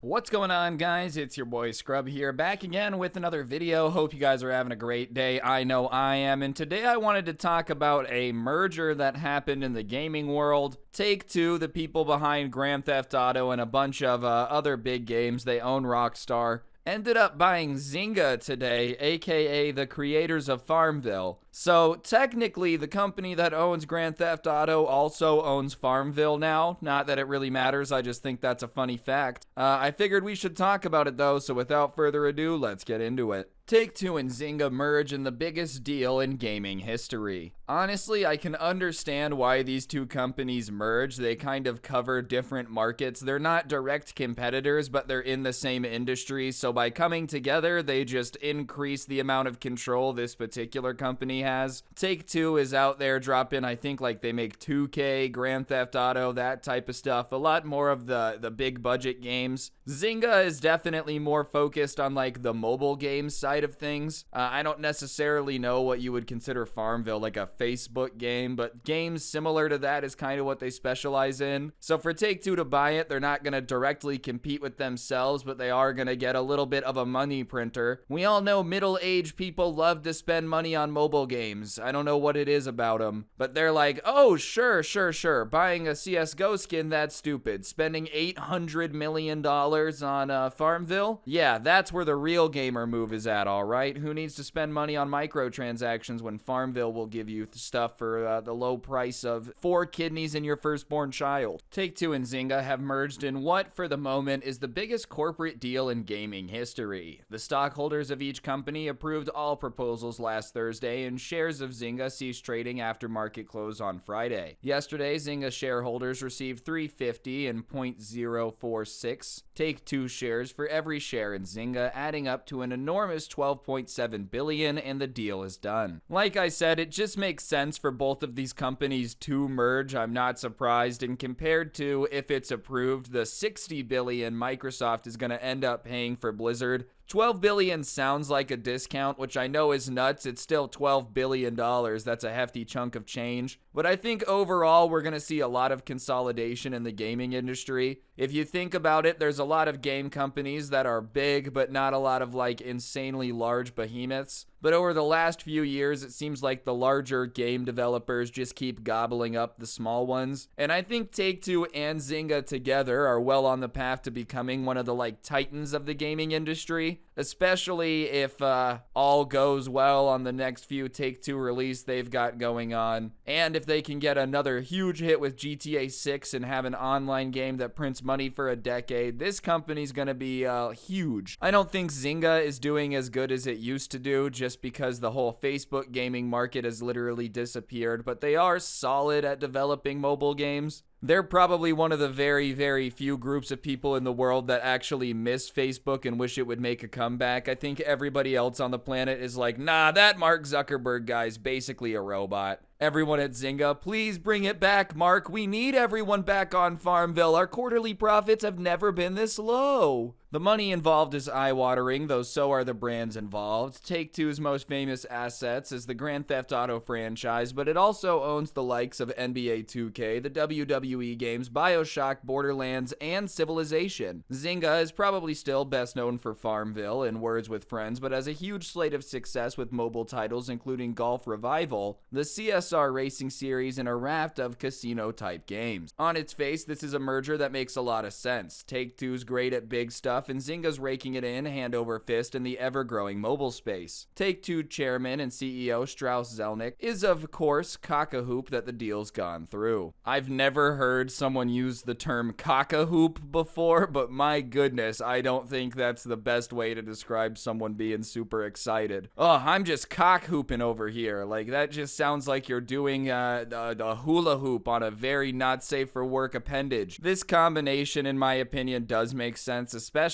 What's going on, guys? It's your boy Scrub here, back again with another video. Hope you guys are having a great day. I know I am, and today I wanted to talk about a merger that happened in the gaming world. Take-Two, the people behind Grand Theft Auto and a bunch of other big games, they own Rockstar, ended up buying Zynga today, aka the creators of Farmville. So technically, the company that owns Grand Theft Auto also owns Farmville now. Not that it really matters, I just think that's a funny fact. I figured we should talk about it though, so without further ado, let's get into it. Take-Two and Zynga merge in the biggest deal in gaming history. Honestly, I can understand why these two companies merge. They kind of cover different markets. They're not direct competitors, but they're in the same industry. So by coming together, they just increase the amount of control this particular company has. Take-Two is out there dropping, I think like they make 2K, Grand Theft Auto, that type of stuff. A lot more of the big budget games. Zynga is definitely more focused on like the mobile game side of things. I don't necessarily know what you would consider Farmville, like a Facebook game, but games similar to that is kind of what they specialize in. So for Take-Two to buy it, they're not going to directly compete with themselves, but they are going to get a little bit of a money printer. We all know middle-aged people love to spend money on mobile games. I don't know what it is about them, but they're like, oh, sure. Buying a CSGO skin, that's stupid. Spending $800 million on Farmville? Yeah, that's where the real gamer move is at, all right? Who needs to spend money on microtransactions when Farmville will give you stuff for the low price of 4 kidneys and your firstborn child? Take-Two and Zynga have merged in what, for the moment, is the biggest corporate deal in gaming history. The stockholders of each company approved all proposals last Thursday, and shares of Zynga ceased trading after market close on Friday. Yesterday, Zynga shareholders received $3.50 and 0.046 Take-Two shares for every share in Zynga, adding up to an enormous $12.7 billion, and the deal is done. Like I said, it just makes sense for both of these companies to merge. I'm not surprised, and compared to, if it's approved, the $60 billion Microsoft is going to end up paying for Blizzard, $12 billion sounds like a discount, which I know is nuts. It's still $12 billion. That's a hefty chunk of change. But I think overall, we're going to see a lot of consolidation in the gaming industry. If you think about it, there's a lot of game companies that are big, but not a lot of like insanely large behemoths. But over the last few years, it seems like the larger game developers just keep gobbling up the small ones. And I think Take-Two and Zynga together are well on the path to becoming one of the like titans of the gaming industry. Especially if all goes well on the next few Take-Two release they've got going on. And if they can get another huge hit with GTA 6 and have an online game that prints money for a decade, this company's gonna be huge. I don't think Zynga is doing as good as it used to do just because the whole Facebook gaming market has literally disappeared, but they are solid at developing mobile games. They're probably one of the very, very few groups of people in the world that actually miss Facebook and wish it would make a comeback. I think everybody else on the planet is like, nah, that Mark Zuckerberg guy's basically a robot. Everyone at Zynga, please bring it back, Mark. We need everyone back on Farmville. Our quarterly profits have never been this low. The money involved is eye-watering, though so are the brands involved. Take-Two's most famous assets is the Grand Theft Auto franchise, but it also owns the likes of NBA 2K, the WWE games, BioShock, Borderlands, and Civilization. Zynga is probably still best known for Farmville and Words with Friends, but has a huge slate of success with mobile titles including Golf Revival, the CSR Racing series, and a raft of casino-type games. On its face, this is a merger that makes a lot of sense. Take-Two's great at big stuff, and Zynga's raking it in hand over fist in the ever-growing mobile space. Take-Two chairman and CEO Strauss Zelnick is of course cock-a-hoop that the deal's gone through. I've never heard someone use the term cock-a-hoop before, but my goodness, I don't think that's the best way to describe someone being super excited. Oh, I'm just cock-hooping over here. Like, that just sounds like you're doing a hula hoop on a very not safe for work appendage. This combination, in my opinion, does make sense, especially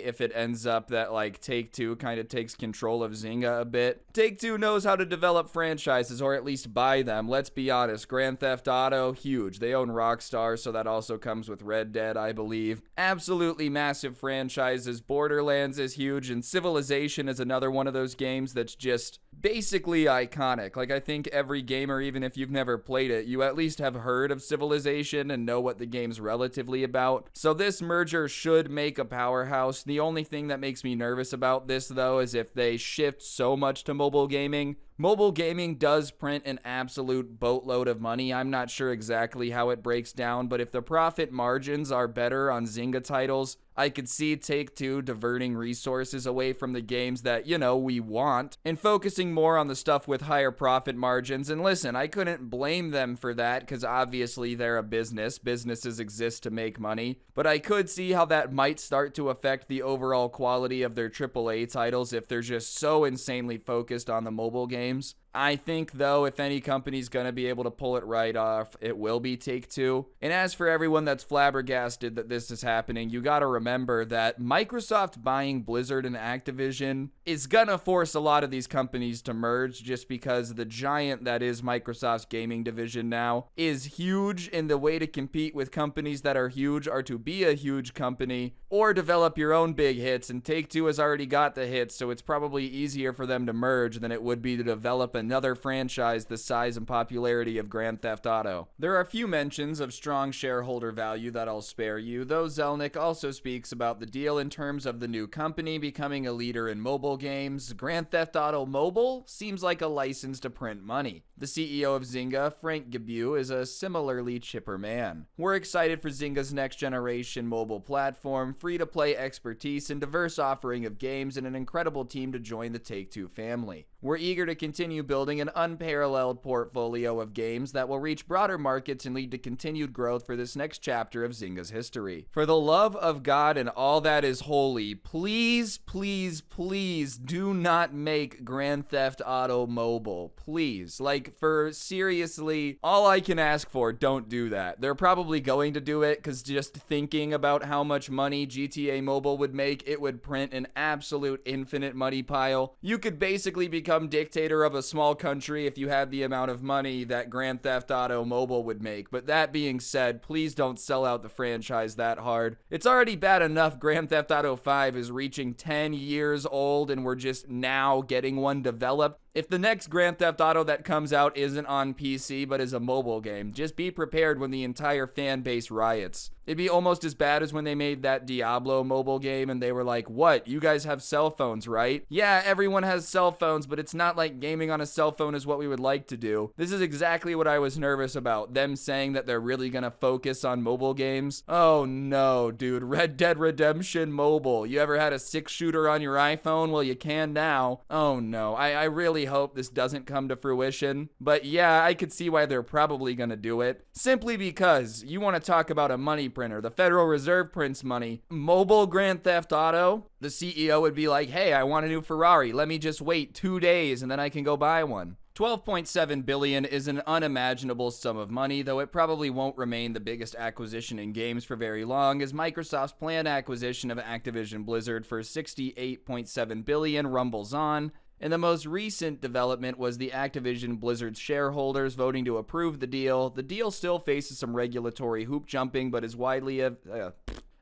if it ends up that like Take-Two kind of takes control of Zynga a bit. Take-Two knows how to develop franchises, or at least buy them. Let's be honest, Grand Theft Auto, huge. They own Rockstar, so that also comes with Red Dead, I believe. Absolutely massive franchises. Borderlands is huge, and Civilization is another one of those games that's just basically iconic. Like, I think every gamer gamer, even if you've never played it, you at least have heard of Civilization and know what the game's relatively about. So this merger should make a powerhouse. The only thing that makes me nervous about this, though, is if they shift so much to mobile gaming. Mobile gaming does print an absolute boatload of money. I'm not sure exactly how it breaks down, but if the profit margins are better on Zynga titles, I could see Take-Two diverting resources away from the games that, we want, and focusing more on the stuff with higher profit margins. And listen, I couldn't blame them for that, because obviously they're a business. Businesses exist to make money. But I could see how that might start to affect the overall quality of their AAA titles if they're just so insanely focused on the mobile games. I think, though, if any company's going to be able to pull it right off, it will be Take-Two. And as for everyone that's flabbergasted that this is happening, you gotta remember that Microsoft buying Blizzard and Activision is gonna force a lot of these companies to merge, just because the giant that is Microsoft's gaming division now is huge, and the way to compete with companies that are huge are to be a huge company or develop your own big hits, and Take-Two has already got the hits, so it's probably easier for them to merge than it would be to develop another franchise the size and popularity of Grand Theft Auto. There are a few mentions of strong shareholder value that I'll spare you, though Zelnick also speaks about the deal in terms of the new company becoming a leader in mobile games. Grand Theft Auto Mobile seems like a license to print money. The CEO of Zynga, Frank Gibeau, is a similarly chipper man. We're excited for Zynga's next generation mobile platform, free-to-play expertise, and diverse offering of games, and an incredible team to join the Take-Two family. We're eager to continue building an unparalleled portfolio of games that will reach broader markets and lead to continued growth for this next chapter of Zynga's history. For the love of God and all that is holy, please, please, please do not make Grand Theft Auto Mobile. Please. For seriously, all I can ask for, don't do that. They're probably going to do it, because just thinking about how much money GTA Mobile would make, it would print an absolute infinite money pile. You could basically become dictator of a small country if you had the amount of money that Grand Theft Auto Mobile would make. But that being said, please don't sell out the franchise that hard. It's already bad enough Grand Theft Auto 5 is reaching 10 years old and we're just now getting one developed. If the next Grand Theft Auto that comes out isn't on PC but is a mobile game, just be prepared when the entire fan base riots. It'd be almost as bad as when they made that Diablo mobile game and they were like, what, you guys have cell phones, right? Yeah, everyone has cell phones, but it's not like gaming on a cell phone is what we would like to do. This is exactly what I was nervous about, them saying that they're really gonna focus on mobile games. Oh no, dude, Red Dead Redemption Mobile. You ever had a 6-shooter on your iPhone? Well, you can now. Oh no, I really hope this doesn't come to fruition. But yeah, I could see why they're probably gonna do it. Simply because you want to talk about a money printer. The Federal Reserve prints money. Mobile Grand Theft Auto, the CEO would be like, hey, I want a new Ferrari. Let me just wait 2 days and then I can go buy one. $12.7 billion is an unimaginable sum of money, though it probably won't remain the biggest acquisition in games for very long, as Microsoft's planned acquisition of Activision Blizzard for $68.7 billion rumbles on. And the most recent development was the Activision Blizzard shareholders voting to approve the deal. The deal still faces some regulatory hoop jumping, but is widely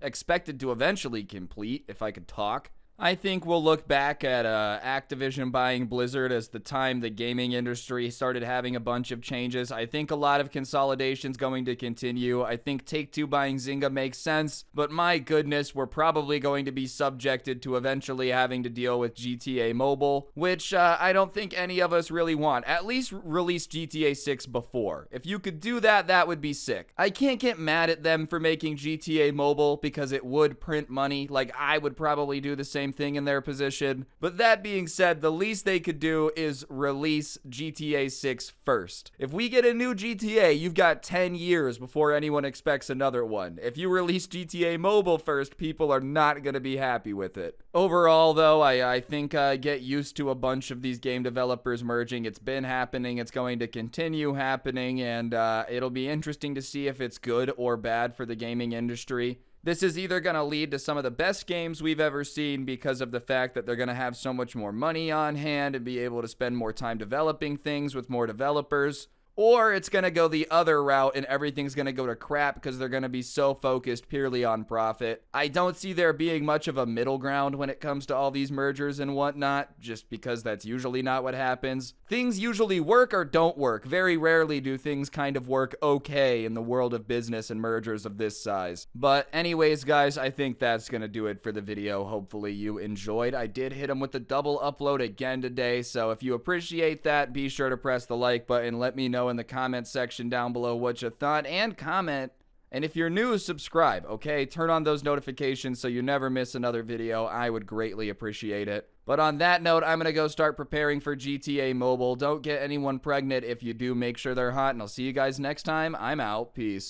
expected to eventually complete, if I could talk. I think we'll look back at Activision buying Blizzard as the time the gaming industry started having a bunch of changes. I think a lot of consolidation's going to continue. I think Take-Two buying Zynga makes sense, but my goodness, we're probably going to be subjected to eventually having to deal with GTA Mobile, which I don't think any of us really want. At least release GTA 6 before. If you could do that, that would be sick. I can't get mad at them for making GTA Mobile because it would print money. Like, I would probably do the same thing in their position. But that being said, the least they could do is release GTA 6 first. If we get a new GTA, you've got 10 years before anyone expects another one. If you release GTA Mobile first, people are not going to be happy with it. Overall, though, I think get used to a bunch of these game developers merging. It's been happening, it's going to continue happening, and it'll be interesting to see if it's good or bad for the gaming industry. This is either going to lead to some of the best games we've ever seen because of the fact that they're going to have so much more money on hand and be able to spend more time developing things with more developers, or it's going to go the other route and everything's going to go to crap because they're going to be so focused purely on profit. I don't see there being much of a middle ground when it comes to all these mergers and whatnot, just because that's usually not what happens. Things usually work or don't work. Very rarely do things kind of work okay in the world of business and mergers of this size. But anyways, guys, I think that's going to do it for the video. Hopefully you enjoyed. I did hit them with the double upload again today, so if you appreciate that, be sure to press the like button. Let me know in the comment section down below what you thought, and comment. And if you're new, subscribe, okay? Turn on those notifications so you never miss another video. I would greatly appreciate it. But on that note, I'm going to go start preparing for GTA Mobile. Don't get anyone pregnant. If you do, make sure they're hot, and I'll see you guys next time. I'm out. Peace.